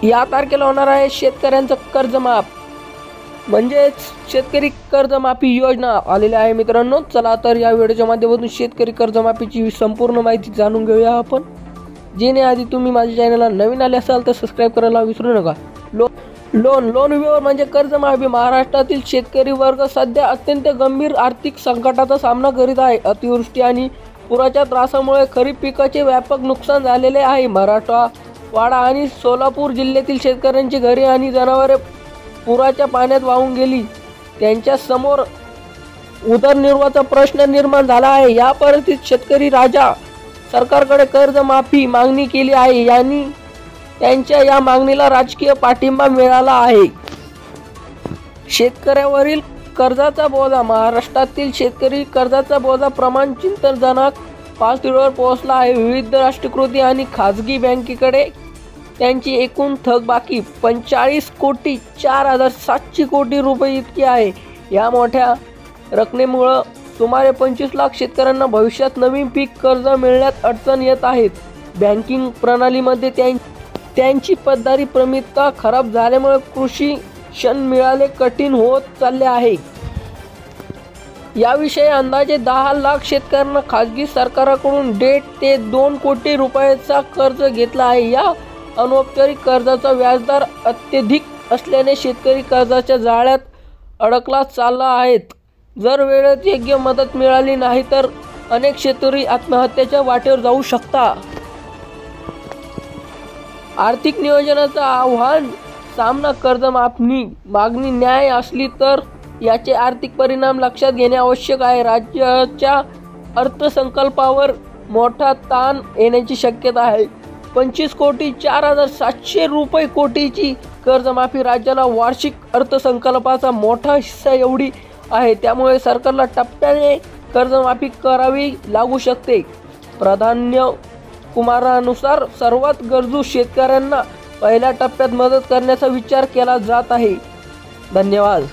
या तारखेला होणार आहे शेतकऱ्यांचं कर्जमाफ, म्हणजेच शेतकरी कर्जमाफी योजना आलेली आहे मित्रांनो। चला तर या व्हिडिओच्या माध्यमातून शेतकरी कर्जमाफीची संपूर्ण माहिती जाणून घेऊया आपण। आधी तुम्ही माझ्या चॅनलला नवीन आले असाल तर सबस्क्राइब करायला विसरू नका। लोन विवर म्हणजे कर्जमाफी। महाराष्ट्रातील शेतकरी वर्ग सध्या अत्यंत गंभीर आर्थिक संकटाचा सामना करीत आहे। अतिवृष्टी आणि पुराच्या त्रासामुळे खरीप पिकाचे व्यापक नुकसान झालेले आहे। मराठवाडा आणि सोलापूर जिल्ह्यातील शेतकऱ्यांची घरे आणि जनावरे पुराच्या पाण्यात वाहून गेली। त्यांच्या समोर उदरनिर्वाहाचा प्रश्न निर्माण झाला आहे। या परिस्थितीत शेतकरी राजा सरकारकडे कर्जमाफी मागणी केली आहे। यांनी त्यांच्या या मागणीला राजकीय पाठिंबा मिळाला आहे। शेतकऱ्यावरील कर्जाचा बोजा। महाराष्ट्रातील शेतकरी कर्जाचा बोजा प्रमाण चिंताजनक पातळीवर पोहोचला आहे। विविध राष्ट्रीयकृत आणि खाजगी बँकेकडे त्यांची एकूण थकबाकी 45,04,700 कोटी रुपये इतकी आहे। या मोठ्या रकमेमुळे सुमारे 25 लाख शेतकऱ्यांना भविष्यात नवीन पीक कर्ज मिळण्यात अडचण येत आहे। बँकिंग प्रणालीमध्ये त्यांची पतधारी प्रमितता खराब झाल्यामुळे कृषी ऋण मिळाले कठीण होत चालले आहे। याविषयी अंदाजे 10 लाख शेतकऱ्यांना खाजगी सरकाराकडून 1.5 ते 2 कोटी रुपयाचा कर्ज घेतला आहे। या अनौपचारिक कर्जाचा व्याजदर अत्यधिक असल्याने शेतकरी कर्जाच्या जाळ्यात अडकला चालला आहेत। जर वेळेत योग्य मदत मिळाली नाही तर अनेक शेतकरी आत्महत्येच्या वाटेवर जाऊ शकतात। आर्थिक नियोजनाचं आव्हान सामना कर्जमाफी मागणी न्याय असली तर याचे आर्थिक परिणाम लक्षात घेणे आवश्यक आहे। राज्याच्या अर्थसंकल्पावर मोठा ताण येण्याची शक्यता आहे। 25,04,700 रुपये कोटीची कर्जमाफी राज्याला वार्षिक अर्थसंकल्पाचा मोठा हिस्सा एवढी आहे। त्यामुळे सरकारला टप्प्याने कर्जमाफी करावी लागू शकते। प्राधान्यक्रमानुसार सर्वात गरजू शेतकऱ्यांना पहिल्या टप्प्यात मदत करण्याचा विचार केला जात आहे। धन्यवाद।